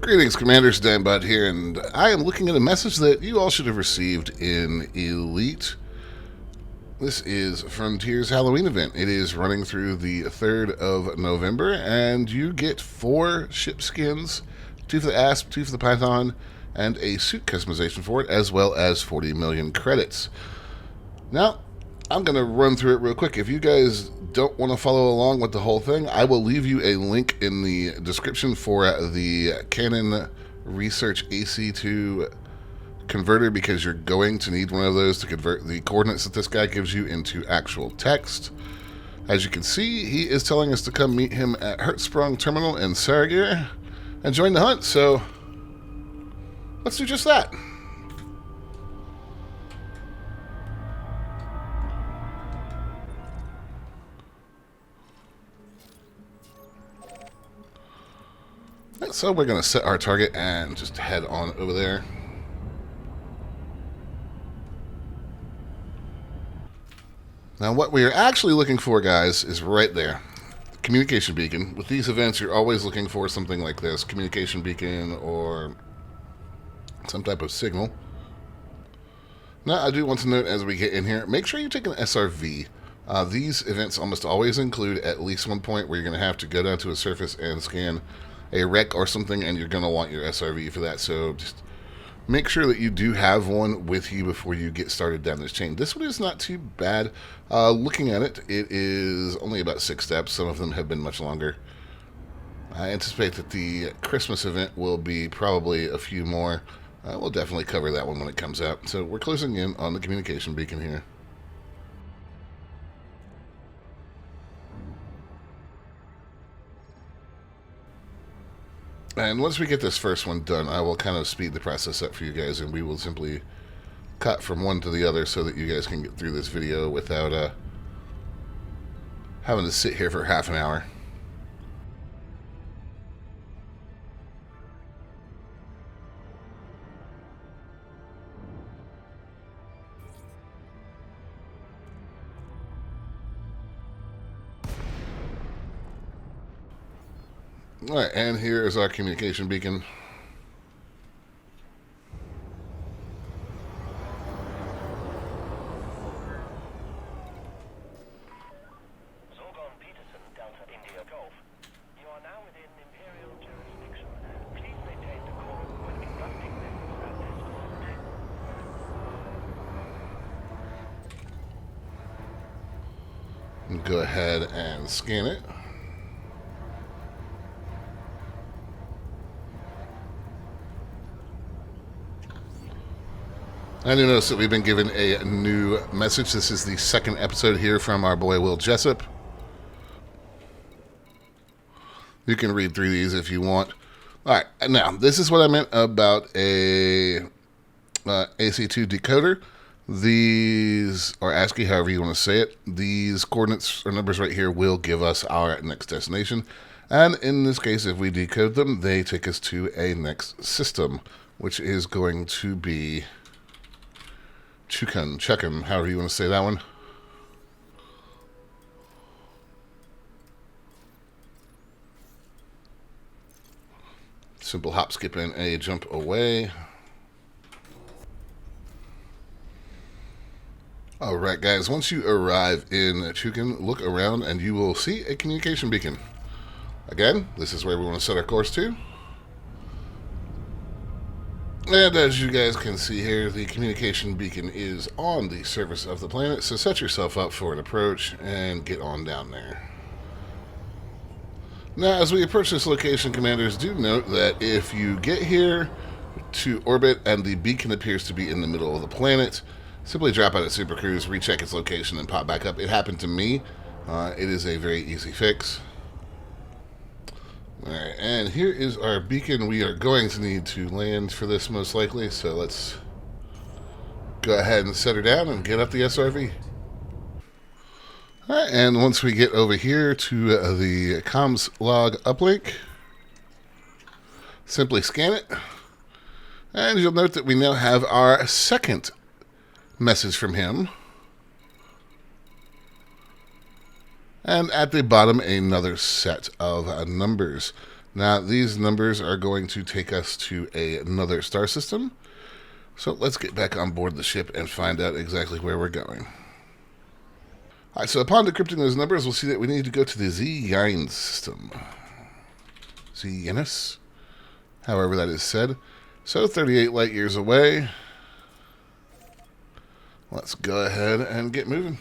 Greetings, Commanders. Dan Butt here, and I am looking at a message that you all should have received in Elite. This is Frontier's Halloween event. It is running through the 3rd of November, and you get 4 ship skins, 2 for the Asp, 2 for the Python, and a suit customization for it, as well as 40 million credits. Now, I'm going to run through it real quick. If you guys don't want to follow along with the whole thing, I will leave you a link in the description for the Canon Research AC2 converter, because you're going to need one of those to convert the coordinates that this guy gives you into actual text. As you can see, he is telling us to come meet him at Hertzsprung Terminal in Saragir and join the hunt, so let's do just that. So we're going to set our target and just head on over there. Now what we are actually looking for, guys, is right there. Communication beacon. With these events, you're always looking for something like this. Communication beacon or some type of signal. Now I do want to note as we get in here, make sure you take an SRV. These events almost always include at least one point where you're going to have to go down to a surface and scan a wreck or something, and you're going to want your SRV for that. So just make sure that you do have one with you before you get started down this chain. This one is not too bad. Looking at it, it is only about 6 steps. Some of them have been much longer. I anticipate that the Christmas event will be probably a few more. We'll definitely cover that one when it comes out. So we're closing in on the communication beacon here. And once we get this first one done, I will kind of speed the process up for you guys, and we will simply cut from one to the other so that you guys can get through this video without having to sit here for half an hour. Alright, and here is our communication beacon. Go ahead and scan it. I do notice that we've been given a new message. This is the 2nd episode here from our boy Will Jessup. You can read through these if you want. Alright, now this is what I meant about a AC2 decoder. These, or ASCII, however you want to say it, these coordinates or numbers right here will give us our next destination. And in this case, if we decode them, they take us to a next system, which is going to be Chukun, however you want to say that one. Simple hop, skip, and a jump away. Alright guys, once you arrive in Chukun, look around and you will see a communication beacon. Again, this is where we want to set our course to. And as you guys can see here, the communication beacon is on the surface of the planet, so set yourself up for an approach and get on down there. Now, as we approach this location, commanders, do note that if you get here to orbit and the beacon appears to be in the middle of the planet, simply drop out at Super Cruise, recheck its location, and pop back up. It happened to me. It is a very easy fix. Alright, and here is our beacon. We are going to need to land for this most likely, so let's go ahead and set her down and get up the SRV. Alright, and once we get over here to the comms log uplink, simply scan it, and you'll note that we now have our 2nd message from him. And at the bottom, another set of numbers. Now, these numbers are going to take us to another star system. So let's get back on board the ship and find out exactly where we're going. Alright, so upon decrypting those numbers, we'll see that we need to go to the Z-Yines system. Z-Yines, however that is said. So 38 light years away. Let's go ahead and get moving.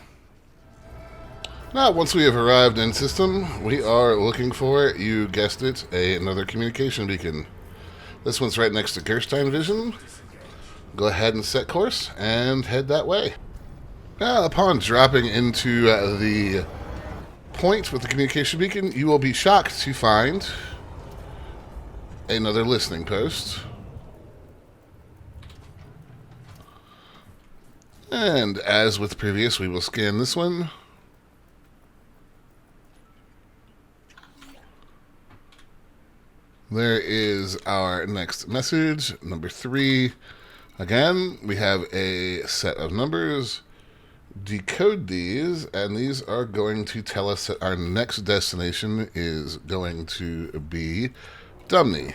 Now, once we have arrived in system, we are looking for, you guessed it, another communication beacon. This one's right next to Gerstein Vision. Go ahead and set course and head that way. Now, upon dropping into the point with the communication beacon, you will be shocked to find another listening post. And as with previous, we will scan this one. There is our next message, number 3. Again, we have a set of numbers. Decode these, and these are going to tell us that our next destination is going to be Dumney.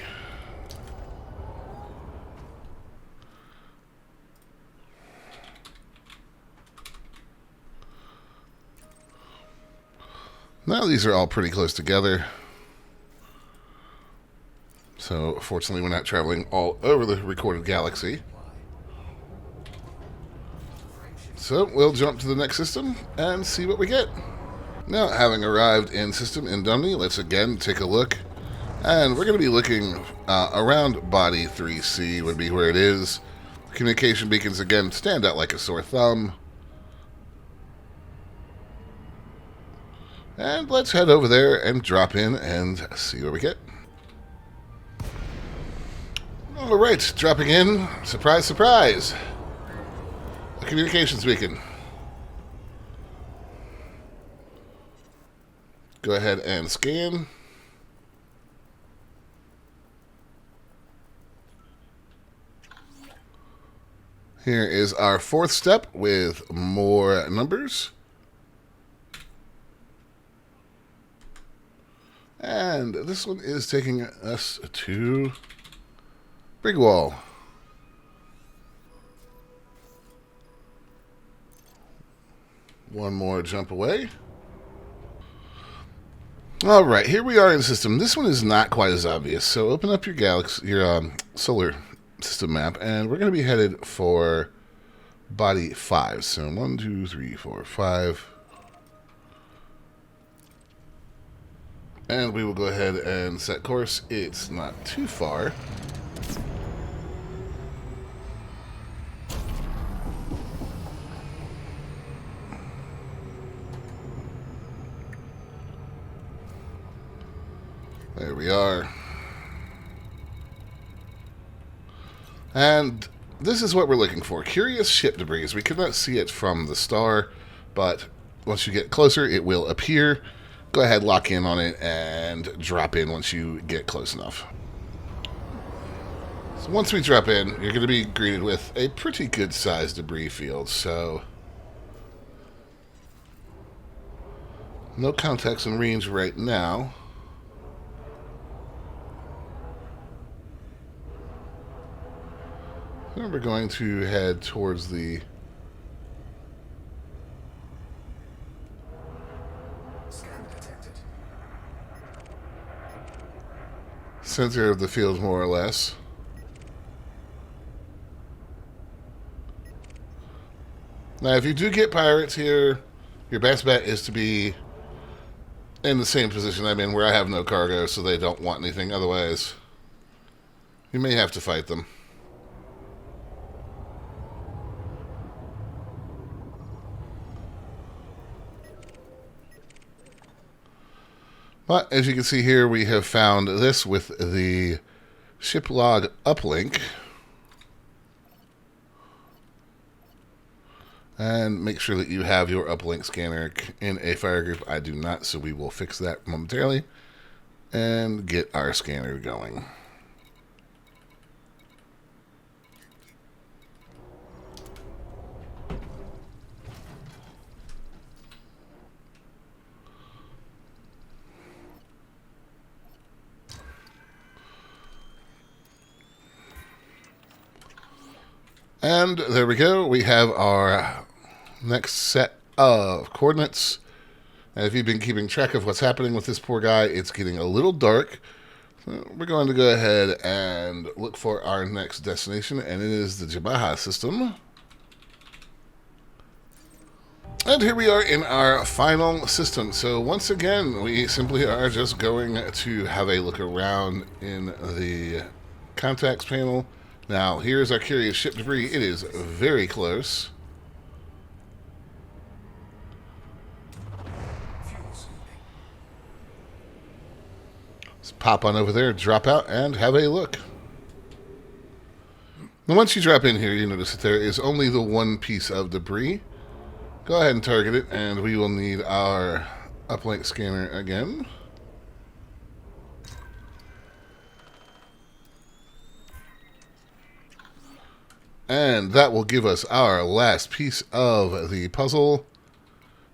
Now these are all pretty close together. So fortunately we're not traveling all over the recorded galaxy. So we'll jump to the next system and see what we get. Now, having arrived in system in Dumney, let's again take a look. And we're going to be looking around body 3C would be where it is. Communication beacons again stand out like a sore thumb. And let's head over there and drop in and see what we get. Alright, dropping in. Surprise, surprise. A communications beacon. Go ahead and scan. Here is our 4th step with more numbers. And this one is taking us to Brigwall. One more jump away. All right, here we are in system. This one is not quite as obvious. So open up your solar system map, and we're going to be headed for body 5. So 1, 2, 3, 4, 5. And we will go ahead and set course. It's not too far. There we are. And this is what we're looking for. Curious ship debris. We cannot see it from the star, but once you get closer, it will appear. Go ahead, lock in on it, and drop in once you get close enough. So once we drop in, you're going to be greeted with a pretty good-sized debris field, so no contacts in range right now. Then we're going to head towards the center of the field, more or less. Now, if you do get pirates here, your best bet is to be in the same position I'm in, where I have no cargo, so they don't want anything. Otherwise, you may have to fight them. But as you can see here, we have found this with the ship log uplink. And make sure that you have your uplink scanner in a fire group. I do not, so we will fix that momentarily and get our scanner going. And there we go. We have our next set of coordinates. And if you've been keeping track of what's happening with this poor guy, it's getting a little dark. So we're going to go ahead and look for our next destination, and it is the Jabaha system. And here we are in our final system. So once again, we simply are just going to have a look around in the contacts panel. Now, here's our curious ship debris. It is very close. Let's pop on over there, drop out, and have a look. And once you drop in here, you notice that there is only the one piece of debris. Go ahead and target it, and we will need our uplink scanner again. And that will give us our last piece of the puzzle.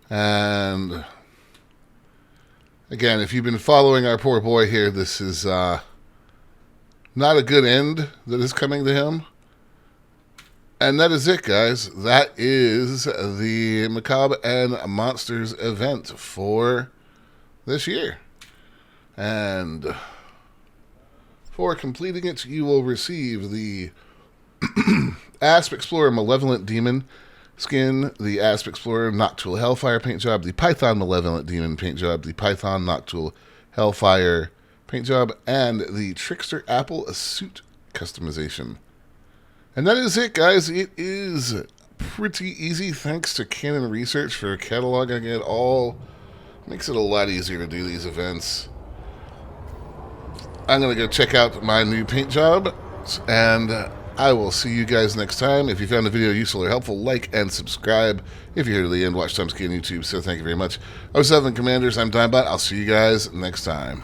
And again, if you've been following our poor boy here, this is not a good end that is coming to him. And that is it, guys. That is the Macabre and Monsters event for this year. And for completing it, you will receive the Asp Explorer Malevolent Demon skin, the Asp Explorer Nocturnal Hellfire paint job, the Python Malevolent Demon paint job, the Python Nocturnal Hellfire paint job, and the Trickster Apple suit customization. And that is it, guys. It is pretty easy thanks to Canon Research for cataloging it all. Makes it a lot easier to do these events. I'm going to go check out my new paint job, and I will see you guys next time. If you found the video useful or helpful, like and subscribe. If you're here to the end, watch Timesky on YouTube. So thank you very much. I was Seven Commanders. I'm Dimebot. I'll see you guys next time.